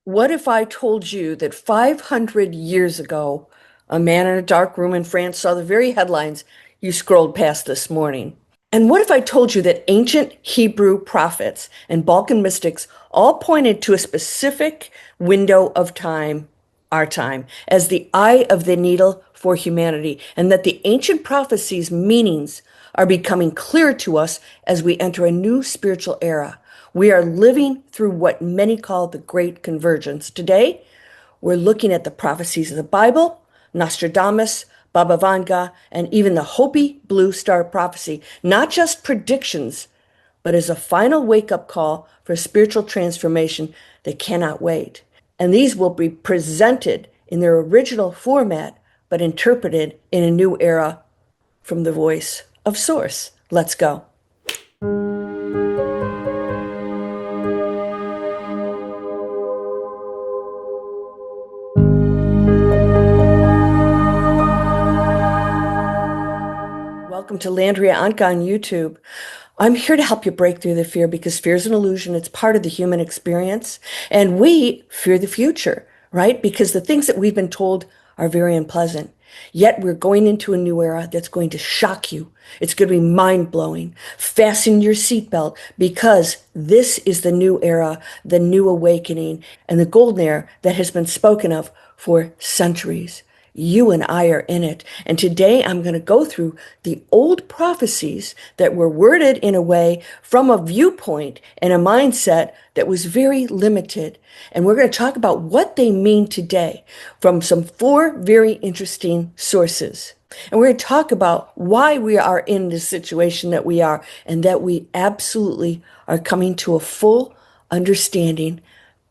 What if I told you that 500 years ago, a man in a dark room in France saw the very headlines you scrolled past this morning? And what if I told you that ancient Hebrew prophets and Balkan mystics all pointed to a specific window of time, our time, as the eye of the needle for humanity, and that the ancient prophecies' meanings are becoming clear to us as we enter a new spiritual era? We are living through what many call the Great Convergence. Today, we're looking at the prophecies of the Bible, Nostradamus, Baba Vanga, and even the Hopi Bue Star prophecy, not just predictions, but as a final wake-up call for spiritual transformation that cannot wait. And these will be presented in their original format, but interpreted in a new era from the voice of Source. Let's go. Welcome to Landria Anka on YouTube. I'm here to help you break through the fear because fear is an illusion. It's part of the human experience. And we fear the future, right? Because the things that we've been told are very unpleasant. Yet we're going into a new era that's going to shock you. It's going to be mind-blowing. Fasten your seatbelt because this is the new era, the new awakening, and the golden era that has been spoken of for centuries. You and I are in it. And today I'm going to go through the old prophecies that were worded in a way from a viewpoint and a mindset that was very limited. And we're going to talk about what they mean today from some 4 very interesting sources. And we're going to talk about why we are in the situation that we are and that we absolutely are coming to a full understanding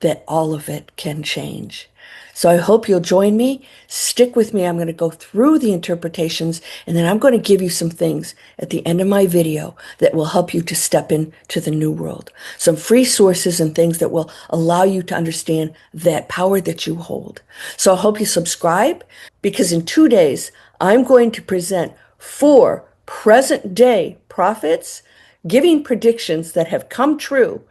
that all of it can change. So I hope you'll join me. Stick with me. I'm going to go through the interpretations, and then I'm going to give you some things at the end of my video that will help you to step into the new world. Some free sources and things that will allow you to understand that power that you hold. So I hope you subscribe, because in 2 days, I'm going to present 4 present-day prophets giving predictions that have come true.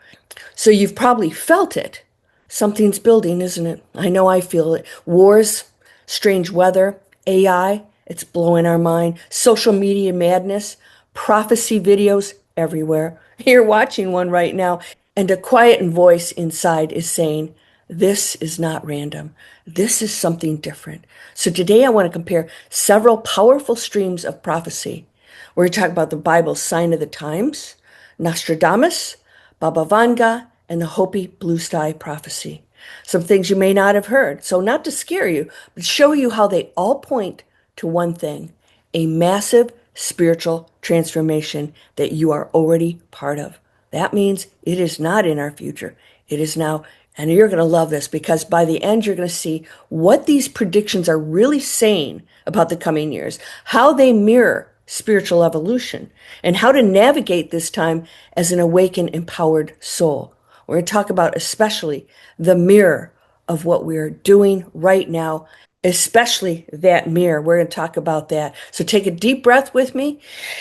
So you've probably felt it. Something's building, isn't it? I know I feel it. Wars, strange weather, AI, it's blowing our mind. Social media madness, prophecy videos everywhere. You're watching one right now, and a quiet voice inside is saying, this is not random. This is something different. So today I want to compare several powerful streams of prophecy. We're going to talk about the Bible's sign of the times, Nostradamus, Baba Vanga, and the Hopi Bue Star prophecy. Some things you may not have heard. So not to scare you, but show you how they all point to one thing, a massive spiritual transformation that you are already part of. That means it is not in our future. It is now. And you're going to love this because by the end, you're going to see what these predictions are really saying about the coming years, how they mirror spiritual evolution, and how to navigate this time as an awakened, empowered soul. We're going to talk about especially the mirror of what we're doing right now, especially that mirror. We're going to talk about that. So take a deep breath with me.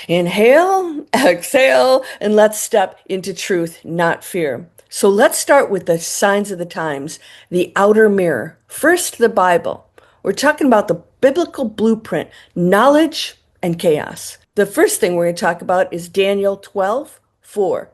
Inhale, exhale, and let's step into truth, not fear. So let's start with the signs of the times, the outer mirror. First, the Bible. We're talking about the biblical blueprint, knowledge and chaos. The first thing we're going to talk about is Daniel 12:4.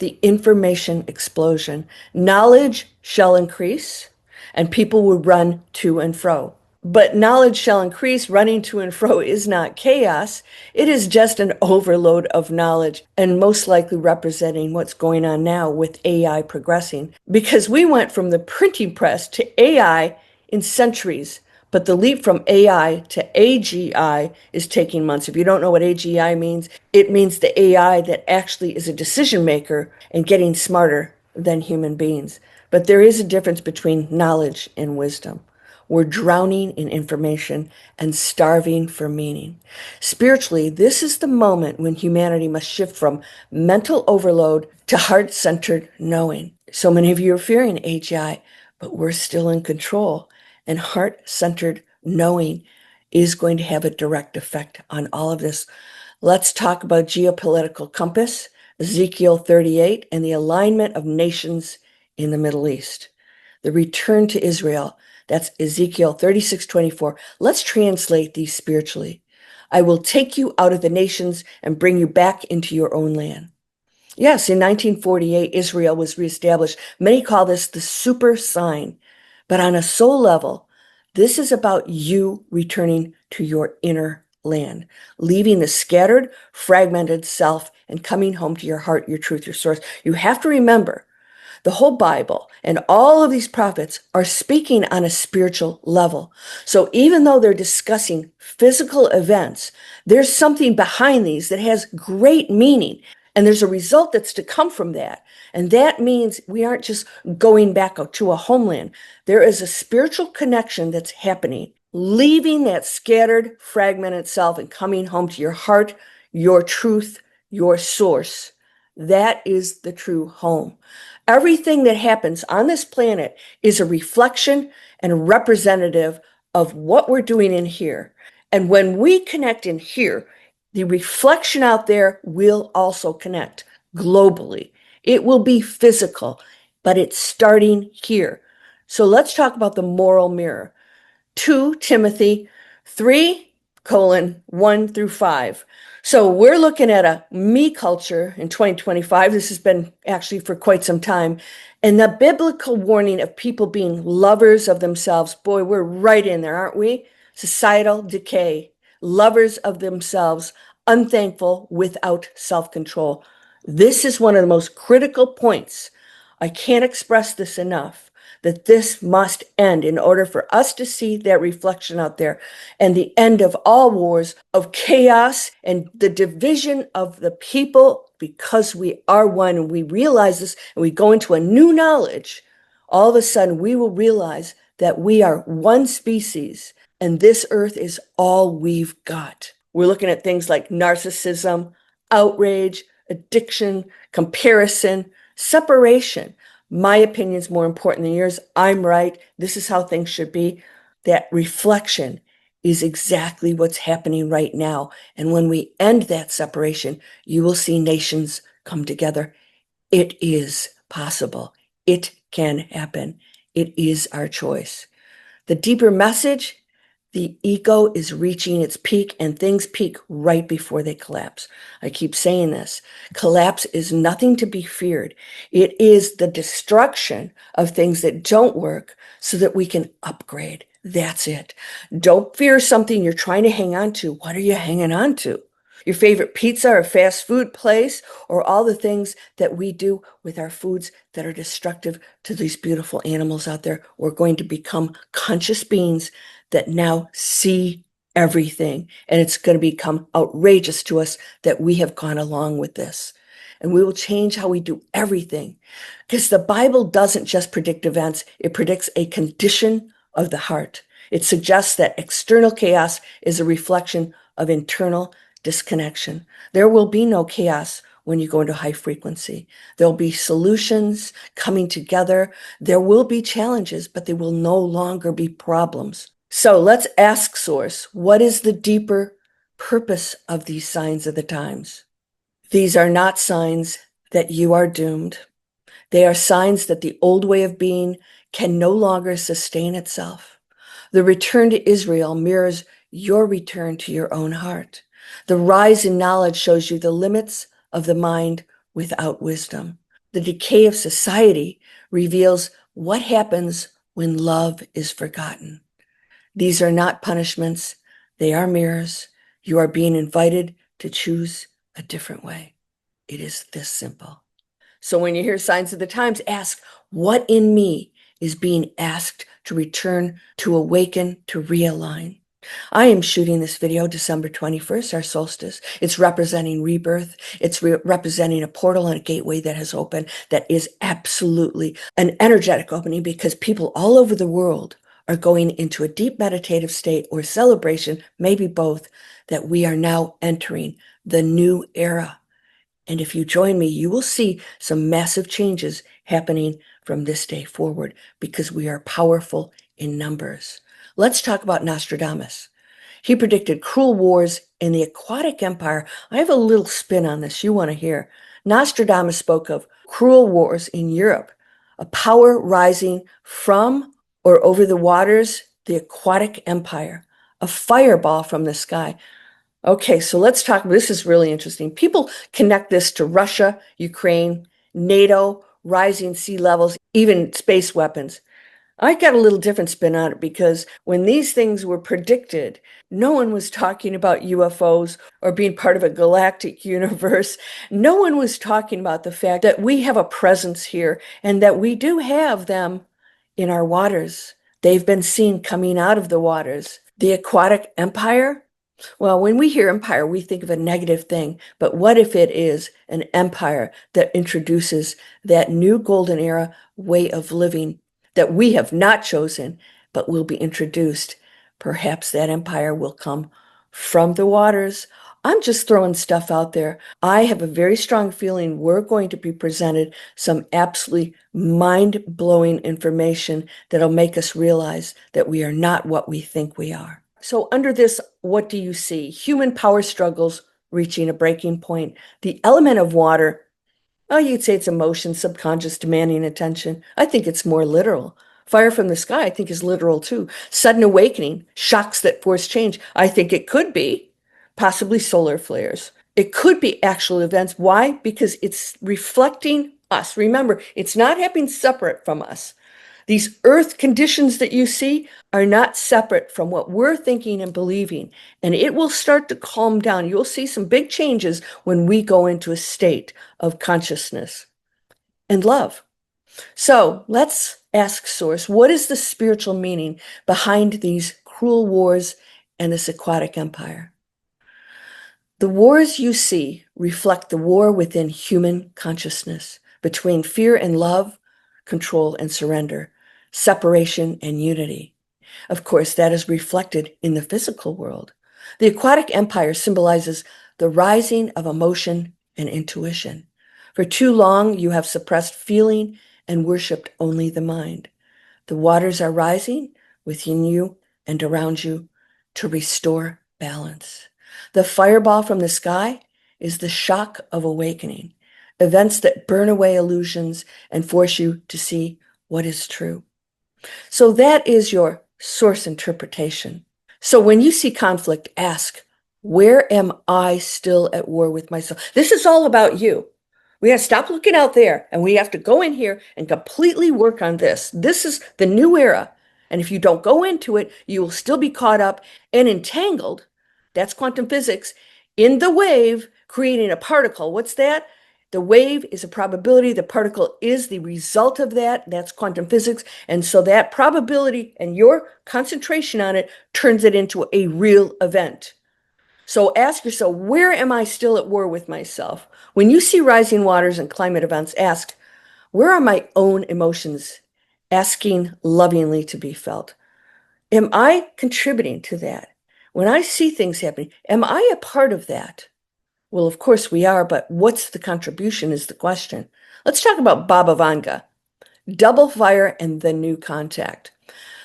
The information explosion. Knowledge shall increase, and people will run to and fro. But knowledge shall increase, running to and fro is not chaos. It is just an overload of knowledge, and most likely representing what's going on now with AI progressing. Because we went from the printing press to AI in centuries. But the leap from AI to AGI is taking months. If you don't know what AGI means, it means the AI that actually is a decision maker and getting smarter than human beings. But there is a difference between knowledge and wisdom. We're drowning in information and starving for meaning. Spiritually, this is the moment when humanity must shift from mental overload to heart-centered knowing. So many of you are fearing AGI, but we're still in control. And heart-centered knowing is going to have a direct effect on all of this. Let's talk about geopolitical compass, Ezekiel 38, and the alignment of nations in the Middle East. the return to Israel. That's Ezekiel 36:24. Let's translate these spiritually. I will take you out of the nations and bring you back into your own land. Yes, in 1948, Israel was reestablished. Many call this the super sign. But on a soul level, this is about you returning to your inner land, leaving the scattered, fragmented self and coming home to your heart, your truth, your source. You have to remember the whole Bible and all of these prophets are speaking on a spiritual level. So even though they're discussing physical events, there's something behind these that has great meaning. And there's a result that's to come from that. And that means we aren't just going back to a homeland. There is a spiritual connection that's happening, leaving that scattered, fragmented self and coming home to your heart, your truth, your source. That is the true home. Everything that happens on this planet is a reflection and a representative of what we're doing in here. And when we connect in here, the reflection out there will also connect globally. It will be physical, but it's starting here. So let's talk about the moral mirror. 2 Timothy 3:1-5. So we're looking at a me culture in 2025. This has been actually for quite some time. And the biblical warning of people being lovers of themselves. Boy, we're right in there, aren't we? Societal decay, lovers of themselves, unthankful, without self-control. This is one of the most critical points. I can't express this enough, that this must end in order for us to see that reflection out there and the end of all wars, of chaos and the division of the people, because we are one and we realize this and we go into a new knowledge. All of a sudden we will realize that we are one species and this earth is all we've got. We're looking at things like narcissism, outrage, addiction, comparison, separation. My opinion is more important than yours. I'm right. This is how things should be. That reflection is exactly what's happening right now. And when we end that separation, you will see nations come together. It is possible. It can happen. It is our choice. The deeper message, the ego is reaching its peak and things peak right before they collapse. I keep saying this. Collapse is nothing to be feared. It is the destruction of things that don't work so that we can upgrade. That's it. Don't fear something you're trying to hang on to. What are you hanging on to? Your favorite pizza or fast food place, or all the things that we do with our foods that are destructive to these beautiful animals out there. We're going to become conscious beings that now see everything. And it's going to become outrageous to us that we have gone along with this. And we will change how we do everything. Because the Bible doesn't just predict events, it predicts a condition of the heart. It suggests that external chaos is a reflection of internal disconnection. There will be no chaos when you go into high frequency. There'll be solutions coming together. There will be challenges, but they will no longer be problems. So let's ask Source, what is the deeper purpose of these signs of the times? These are not signs that you are doomed. They are signs that the old way of being can no longer sustain itself. The return to Israel mirrors your return to your own heart. The rise in knowledge shows you the limits of the mind without wisdom. The decay of society reveals what happens when love is forgotten. These are not punishments. They are mirrors. You are being invited to choose a different way. It is this simple. So when you hear signs of the times, ask, what in me is being asked to return, to awaken, to realign? I am shooting this video December 21st, our solstice. It's representing rebirth. It's representing a portal and a gateway that has opened that is absolutely an energetic opening, because people all over the world are going into a deep meditative state or celebration, maybe both, that we are now entering the new era. And if you join me, you will see some massive changes happening from this day forward, because we are powerful in numbers. Let's talk about Nostradamus. He predicted cruel wars in the Aquatic Empire. I have a little spin on this you want to hear. Nostradamus spoke of cruel wars in Europe, a power rising from or over the waters, the Aquatic Empire, a fireball from the sky. Okay, so let's talk. This is really interesting. People connect this to Russia, Ukraine, NATO, rising sea levels, even space weapons. I got a little different spin on it because when these things were predicted, no one was talking about UFOs or being part of a galactic universe. No one was talking about the fact that we have a presence here and that we do have them in our waters. They've been seen coming out of the waters. The Aquatic Empire? Well, when we hear empire, we think of a negative thing. But what if it is an empire that introduces that new golden era way of living that we have not chosen, but will be introduced? Perhaps that empire will come from the waters. I'm just throwing stuff out there. I have a very strong feeling we're going to be presented some absolutely mind-blowing information that'll make us realize that we are not what we think we are. So under this, what do you see? Human power struggles reaching a breaking point. The element of water, oh, you'd say it's emotion, subconscious, demanding attention. I think it's more literal. Fire from the sky, I think, is literal too. Sudden awakening, shocks that force change. I think it could be possibly solar flares. It could be actual events. Why? Because it's reflecting us. Remember, it's not happening separate from us. These earth conditions that you see are not separate from what we're thinking and believing, and it will start to calm down. You'll see some big changes when we go into a state of consciousness and love. So let's ask Source, what is the spiritual meaning behind these cruel wars and this aquatic empire? The wars you see reflect the war within human consciousness between fear and love, control and surrender, separation and unity. Of course, that is reflected in the physical world. The aquatic empire symbolizes the rising of emotion and intuition. For too long, you have suppressed feeling and worshipped only the mind. The waters are rising within you and around you to restore balance. The fireball from the sky is the shock of awakening, events that burn away illusions and force you to see what is true. So that is your source interpretation. So when you see conflict, ask, where am I still at war with myself? This is all about you. We have to stop looking out there and we have to go in here and completely work on this. This is the new era. And if you don't go into it, you will still be caught up and entangled. That's quantum physics in the wave, creating a particle. What's that? The wave is a probability. The particle is the result of that. That's quantum physics. And so that probability and your concentration on it turns it into a real event. So ask yourself, where am I still at war with myself? When you see rising waters and climate events, ask, where are my own emotions asking lovingly to be felt? Am I contributing to that? When I see things happening, am I a part of that? Well, of course we are, but what's the contribution is the question. Let's talk about Baba Vanga, double fire and the new contact.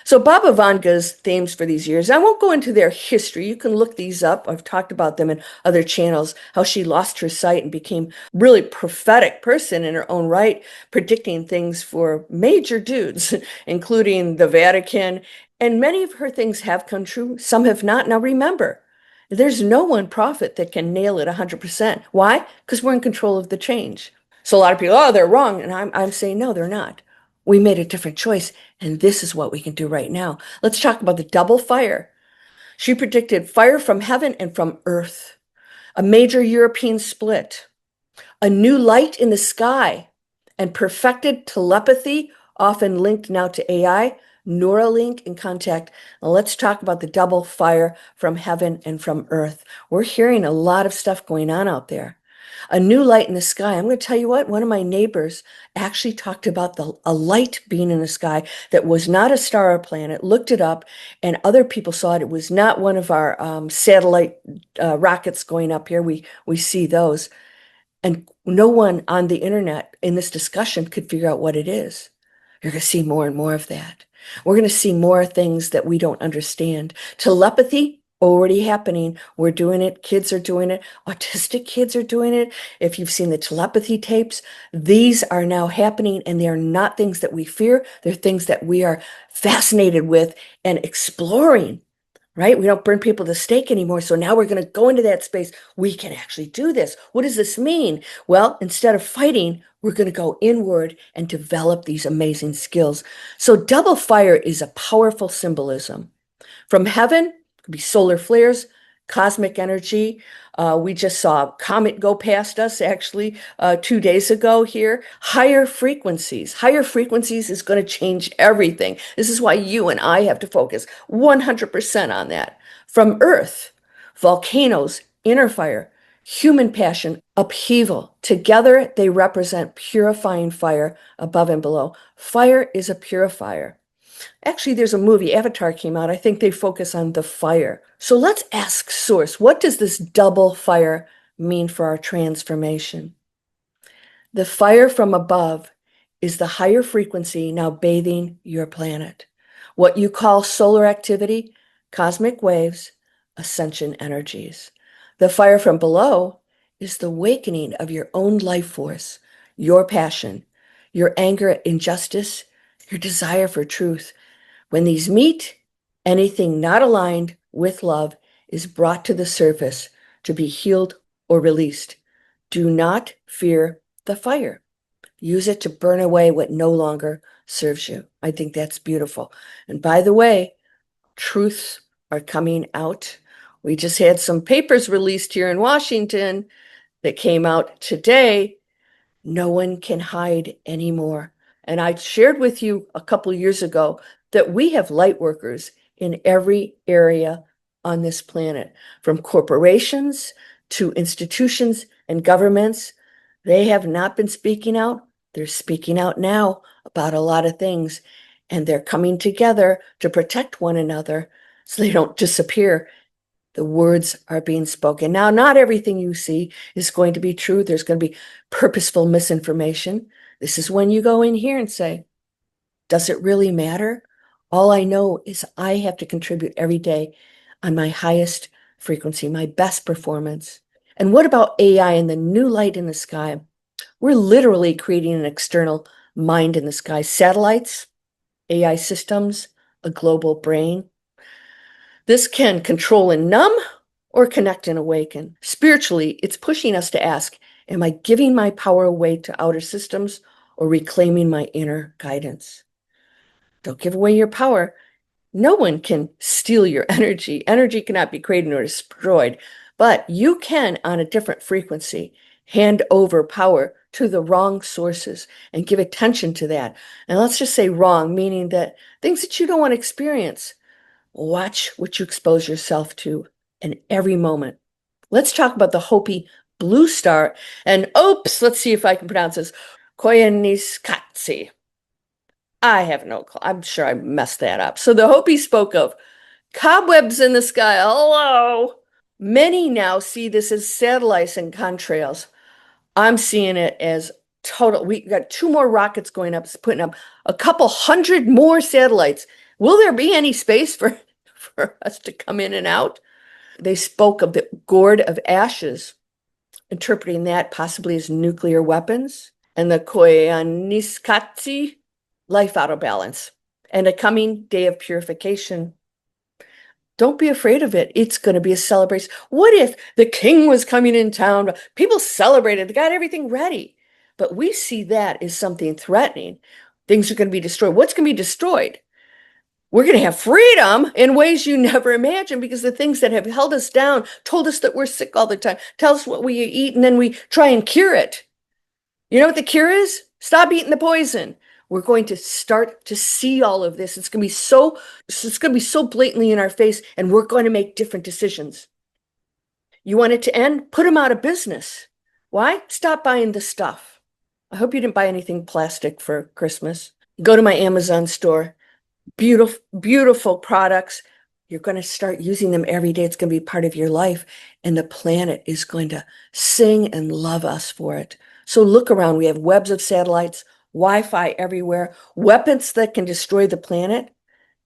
So Baba Vanga's themes for these years, I won't go into their history. You can look these up. I've talked about them in other channels, how she lost her sight and became really prophetic person in her own right, predicting things for major dudes, including the Vatican. And many of her things have come true. Some have not. Now remember, there's no one prophet that can nail it 100%. Why? Because we're in control of the change. So a lot of people, oh, they're wrong. And I'm saying, no, they're not. We made a different choice, and this is what we can do right now. Let's talk about the double fire. She predicted fire from heaven and from earth, a major European split, a new light in the sky, and perfected telepathy, often linked now to AI, Neuralink and contact. Now let's talk about the double fire from heaven and from earth. We're hearing a lot of stuff going on out there. A new light in the sky. I'm going to tell you what, one of my neighbors actually talked about a light being in the sky that was not a star or planet, looked it up, and other people saw it. It was not one of our satellite rockets going up here. We see those. And no one on the internet in this discussion could figure out what it is. You're going to see more and more of that. We're going to see more things that we don't understand. Telepathy, already happening. We're doing it. Kids are doing it. Autistic kids are doing it. If you've seen the telepathy tapes, these are now happening, and they are not things that we fear. They're things that we are fascinated with and exploring, right? We don't burn people to stake anymore. So now we're going to go into that space. We can actually do this. What does this mean? Well, instead of fighting, we're going to go inward and develop these amazing skills. So double fire is a powerful symbolism. From heaven, it could be solar flares, cosmic energy. We just saw a comet go past us actually 2 days ago here. Higher frequencies. Higher frequencies is going to change everything. This is why you and I have to focus 100% on that. From Earth, volcanoes, inner fire, human passion, upheaval. Together, they represent purifying fire above and below. Fire is a purifier. Actually, there's a movie, Avatar came out. I think they focus on the fire. So let's ask Source, what does this double fire mean for our transformation? The fire from above is the higher frequency now bathing your planet. What you call solar activity, cosmic waves, ascension energies. The fire from below is the awakening of your own life force, your passion, your anger at injustice, your desire for truth. When these meet, anything not aligned with love is brought to the surface to be healed or released. Do not fear the fire. Use it to burn away what no longer serves you. I think that's beautiful. And by the way, truths are coming out. We just had some papers released here in Washington that came out today. No one can hide anymore. And I shared with you a couple of years ago that we have light workers in every area on this planet, from corporations to institutions and governments. They have not been speaking out. They're speaking out now about a lot of things, and they're coming together to protect one another so they don't disappear. The words are being spoken. Now, not everything you see is going to be true. There's going to be purposeful misinformation. This is when you go in here and say, does it really matter? All I know is I have to contribute every day on my highest frequency, my best performance. And what about AI and the new light in the sky? We're literally creating an external mind in the sky. Satellites, AI systems, a global brain. This can control and numb or connect and awaken. Spiritually, it's pushing us to ask, am I giving my power away to outer systems or reclaiming my inner guidance? Don't give away your power. No one can steal your energy. Energy cannot be created or destroyed, but you can, on a different frequency, hand over power to the wrong sources and give attention to that. And let's just say wrong, meaning that things that you don't want to experience. Watch what you expose yourself to in every moment. Let's talk about the Hopi Bue Star. And oops, let's see if I can pronounce this. Koyaanisqatsi. I have no clue. I'm sure I messed that up. So the Hopi spoke of cobwebs in the sky. Hello. Many now see this as satellites and contrails. I'm seeing it as total. We got 2 more rockets going up, putting up a couple hundred more satellites. Will there be any space for us to come in and out? They spoke of the Gourd of Ashes, interpreting that possibly as nuclear weapons, and the Koyaanisqatsi, life out of balance, and a coming day of purification. Don't be afraid of it. It's going to be a celebration. What if the king was coming in town? People celebrated, they got everything ready. But we see that as something threatening. Things are going to be destroyed. What's going to be destroyed? We're going to have freedom in ways you never imagined, because the things that have held us down, told us that we're sick all the time, tell us what we eat, and then we try and cure it. You know what the cure is? Stop eating the poison. We're going to start to see all of this. It's going to be so blatantly in our face, and we're going to make different decisions. You want it to end? Put them out of business. Why? Stop buying the stuff. I hope you didn't buy anything plastic for Christmas. Go to my Amazon store. Beautiful, beautiful products. You're going to start using them every day. It's going to be part of your life, and the planet is going to sing and love us for it. So look around. We have webs of satellites, Wi-Fi everywhere, weapons that can destroy the planet.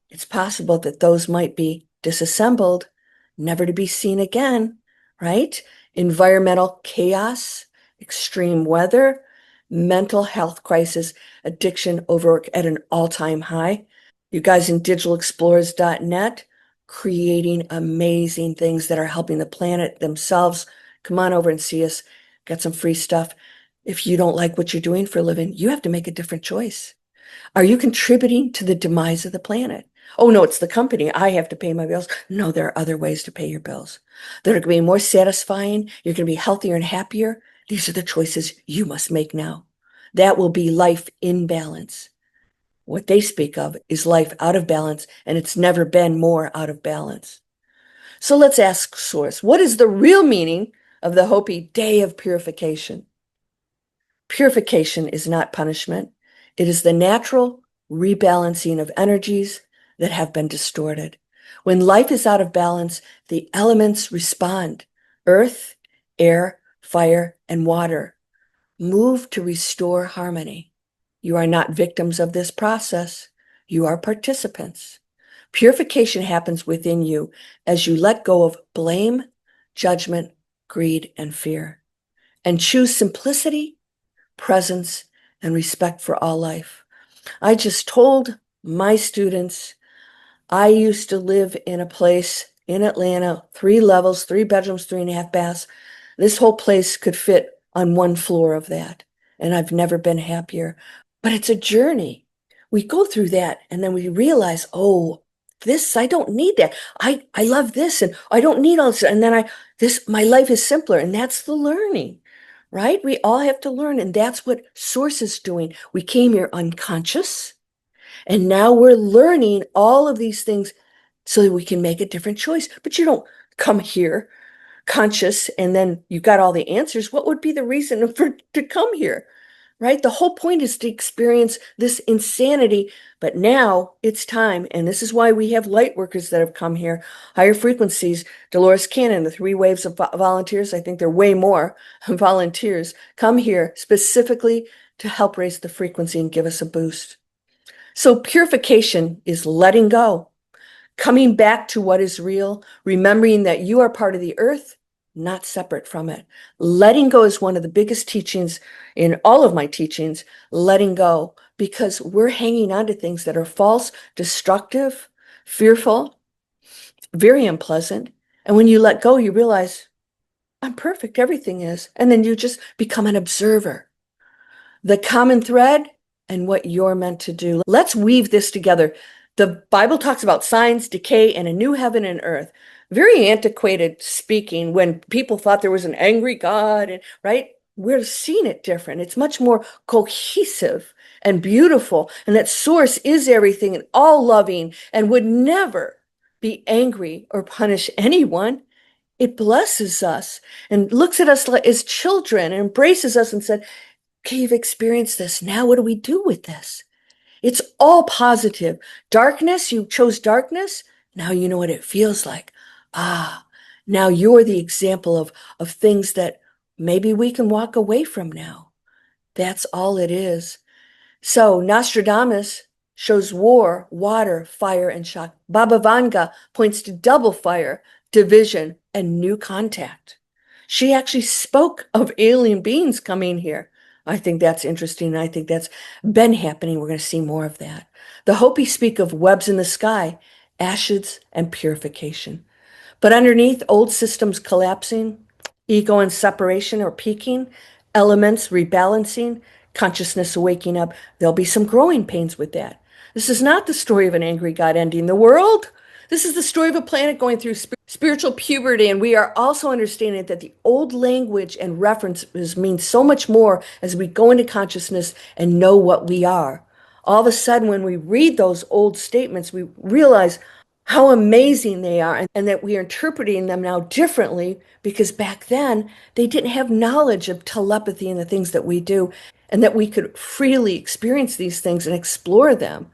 It's possible that those might be disassembled never to be seen again, right? Environmental chaos, extreme weather, mental health crisis, addiction, overwork at an all-time high. You guys in digitalexplorers.net creating amazing things that are helping the planet themselves. Come on over and see us. Got some free stuff. If you don't like what you're doing for a living, you have to make a different choice. Are you contributing to the demise of the planet? Oh, no, it's the company. I have to pay my bills. No, there are other ways to pay your bills that are going to be more satisfying. You're going to be healthier and happier. These are the choices you must make now. That will be life in balance. What they speak of is life out of balance, and it's never been more out of balance. So let's ask Source, what is the real meaning of the Hopi Day of Purification? Purification is not punishment. It is the natural rebalancing of energies that have been distorted. When life is out of balance, the elements respond. Earth, air, fire, and water move to restore harmony. You are not victims of this process. You are participants. Purification happens within you as you let go of blame, judgment, greed, and fear, and choose simplicity, presence, and respect for all life. I just told my students I used to live in a place in Atlanta, 3 levels, 3 bedrooms, 3.5 baths. This whole place could fit on 1 floor of that. And I've never been happier. But it's a journey. We go through that and then we realize, oh, this, I don't need that. I love this and I don't need all this. And then my life is simpler. And that's the learning, right? We all have to learn. And that's what Source is doing. We came here unconscious. And now we're learning all of these things so that we can make a different choice. But you don't come here conscious and then you got all the answers. What would be the reason to come here? Right? The whole point is to experience this insanity. But now it's time. And this is why we have light workers that have come here, higher frequencies. Dolores Cannon, the 3 waves of volunteers, I think they're way more volunteers, come here specifically to help raise the frequency and give us a boost. So purification is letting go, coming back to what is real, remembering that you are part of the earth, not separate from it. Letting go is one of the biggest teachings in all of my teachings, letting go, because we're hanging on to things that are false, destructive, fearful, very unpleasant. And when you let go, you realize, I'm perfect, everything is. And then you just become an observer. The common thread and what you're meant to do. Let's weave this together. The Bible talks about signs, decay, and a new heaven and earth. Very antiquated speaking when people thought there was an angry God, and right? We're seeing it different. It's much more cohesive and beautiful, and that Source is everything and all loving and would never be angry or punish anyone. It blesses us and looks at us as children and embraces us and said, okay, you've experienced this. Now what do we do with this? It's all positive. Darkness, you chose darkness. Now you know what it feels like. Ah, now you're the example of things that maybe we can walk away from now. That's all it is. So Nostradamus shows war, water, fire, and shock. Baba Vanga points to double fire, division, and new contact. She actually spoke of alien beings coming here. I think that's interesting. I think that's been happening. We're going to see more of that. The Hopi speak of webs in the sky, ashes, and purification. But underneath, old systems collapsing, ego and separation or peaking, elements rebalancing, consciousness waking up. There'll be some growing pains with that. This is not the story of an angry God ending the world. This is the story of a planet going through spiritual puberty, and we are also understanding that the old language and references mean so much more as we go into consciousness and know what we are. All of a sudden, when we read those old statements, we realize how amazing they are and that we are interpreting them now differently because back then they didn't have knowledge of telepathy and the things that we do, and that we could freely experience these things and explore them.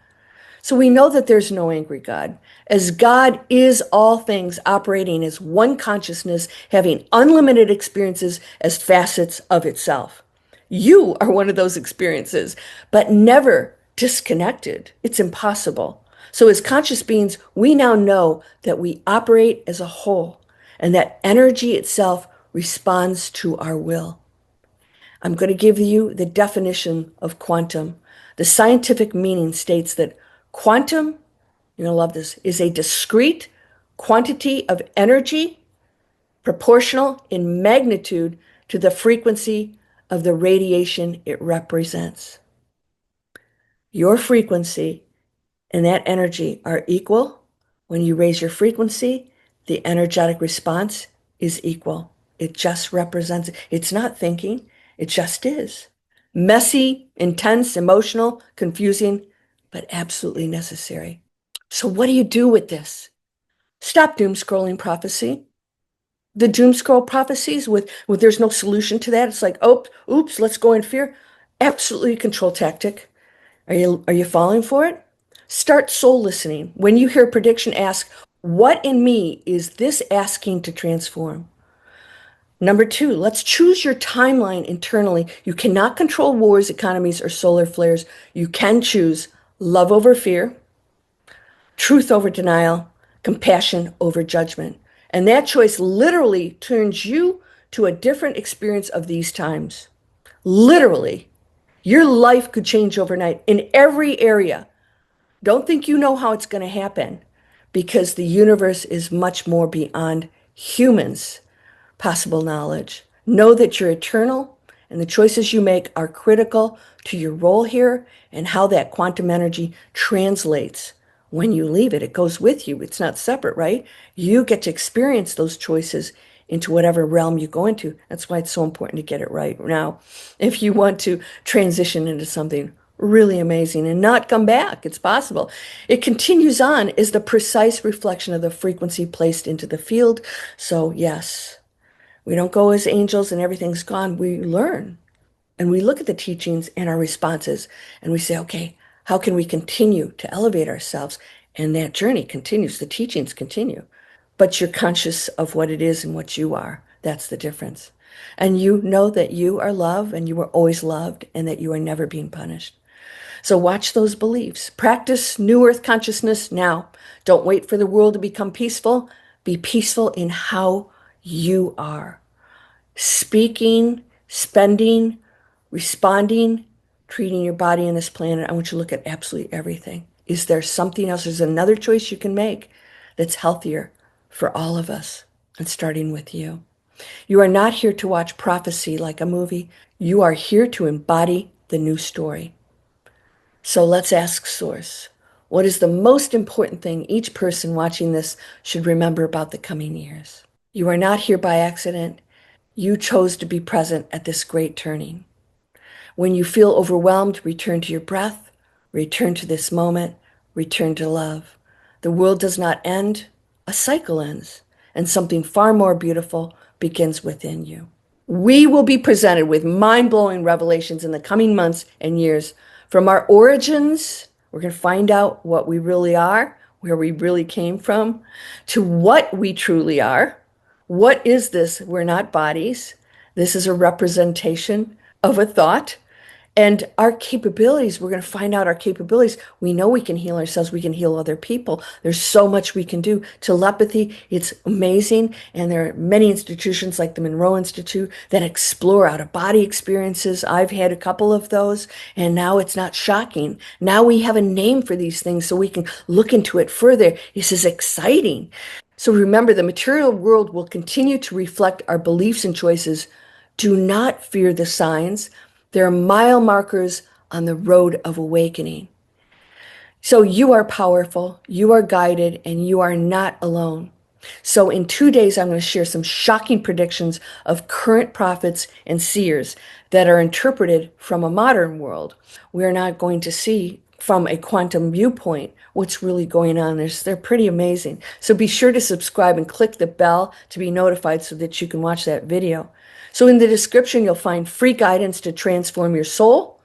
So we know that there's no angry God, as God is all things operating as one consciousness, having unlimited experiences as facets of itself. You are one of those experiences, but never disconnected. It's impossible. So as conscious beings, we now know that we operate as a whole and that energy itself responds to our will. I'm going to give you the definition of quantum. The scientific meaning states that quantum, you're going to love this, is a discrete quantity of energy proportional in magnitude to the frequency of the radiation it represents. Your frequency and that energy are equal. When you raise your frequency, the energetic response is equal. It just represents, it's not thinking, it just is. Messy, intense, emotional, confusing, but absolutely necessary. So what do you do with this? Stop doom scrolling prophecy. The doom scroll prophecies with there's no solution to that. It's like, oh, oops, let's go in fear. Absolutely a control tactic. Are you falling for it? Start soul listening. When you hear a prediction, ask, what in me is this asking to transform? Number 2, let's choose your timeline internally. You cannot control wars, economies, or solar flares. You can choose love over fear, truth over denial, compassion over judgment. And that choice literally turns you to a different experience of these times. Literally. Your life could change overnight in every area. Don't think you know how it's going to happen because the universe is much more beyond humans' possible knowledge. Know that you're eternal and the choices you make are critical to your role here and how that quantum energy translates. When you leave it, it goes with you. It's not separate, right? You get to experience those choices into whatever realm you go into. That's why it's so important to get it right now. If you want to transition into something really amazing and not come back, it's possible. It continues on as the precise reflection of the frequency placed into the field. So yes, we don't go as angels and everything's gone. We learn and we look at the teachings and our responses and we say, okay, how can we continue to elevate ourselves? And that journey continues. The teachings continue. But you're conscious of what it is and what you are. That's the difference. And you know that you are love and you were always loved and that you are never being punished. So watch those beliefs. Practice New Earth consciousness now. Don't wait for the world to become peaceful. Be peaceful in how you are. Speaking, spending, responding, treating your body and this planet. I want you to look at absolutely everything. Is there something else? There's another choice you can make that's healthier for all of us, and starting with you. You are not here to watch prophecy like a movie. You are here to embody the new story. So let's ask Source, what is the most important thing each person watching this should remember about the coming years? You are not here by accident. You chose to be present at this great turning. When you feel overwhelmed, return to your breath, return to this moment, return to love. The world does not end, a cycle ends, and something far more beautiful begins within you. We will be presented with mind-blowing revelations in the coming months and years. From our origins, we're going to find out what we really are, where we really came from, to what we truly are. What is this? We're not bodies. This is a representation of a thought. And our capabilities, we're going to find out our capabilities. We know we can heal ourselves. We can heal other people. There's so much we can do. Telepathy, it's amazing. And there are many institutions like the Monroe Institute that explore out-of-body experiences. I've had a couple of those, and now it's not shocking. Now we have a name for these things so we can look into it further. This is exciting. So remember, the material world will continue to reflect our beliefs and choices. Do not fear the signs. There are mile markers on the road of awakening. So you are powerful, you are guided, and you are not alone. So in 2 days, I'm going to share some shocking predictions of current prophets and seers that are interpreted from a modern world. We're not going to see from a quantum viewpoint what's really going on. They're pretty amazing. So be sure to subscribe and click the bell to be notified so that you can watch that video. So in the description, you'll find free guidance to transform your soul.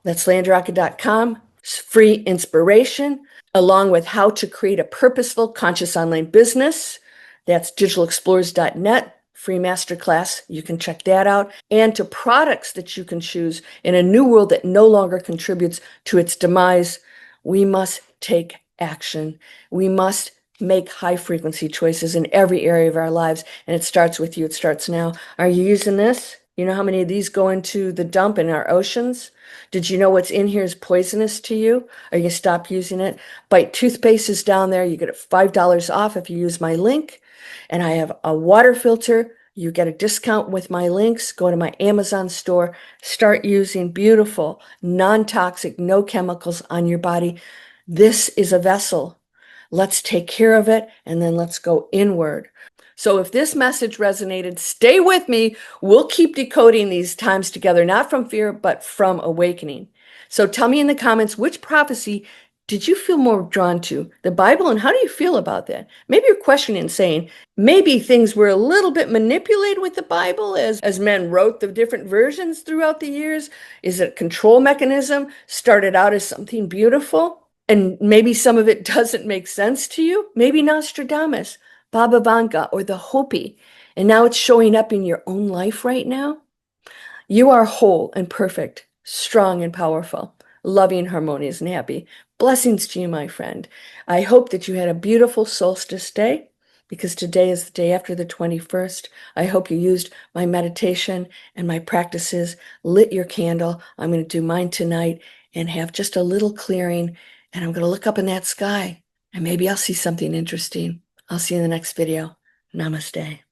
That's landraka.com. Free inspiration, along with how to create a purposeful, conscious online business. That's digitalexplorers.net. Free masterclass. You can check that out. And to products that you can choose in a new world that no longer contributes to its demise. We must take action. We must make high frequency choices in every area of our lives. And it starts with you. It starts now. Are you using this? You know how many of these go into the dump in our oceans? Did you know what's in here is poisonous to you? Are you stop using it? Bite toothpaste is down there. You get it $5 off if you use my link. And I have a water filter. You get a discount with my links. Go to my Amazon store. Start using beautiful, non-toxic, no chemicals on your body. This is a vessel. Let's take care of it, and then let's go inward. So if this message resonated, stay with me. We'll keep decoding these times together, not from fear, but from awakening. So tell me in the comments, which prophecy did you feel more drawn to? The Bible, and how do you feel about that? Maybe you're questioning and saying, maybe things were a little bit manipulated with the Bible as men wrote the different versions throughout the years. Is it a control mechanism? Started out as something beautiful? And maybe some of it doesn't make sense to you. Maybe Nostradamus, Baba Vanga, or the Hopi. And now it's showing up in your own life right now. You are whole and perfect, strong and powerful, loving, harmonious, and happy. Blessings to you, my friend. I hope that you had a beautiful solstice day, because today is the day after the 21st. I hope you used my meditation and my practices, lit your candle. I'm going to do mine tonight and have just a little clearing. And I'm going to look up in that sky and maybe I'll see something interesting. I'll see you in the next video. Namaste.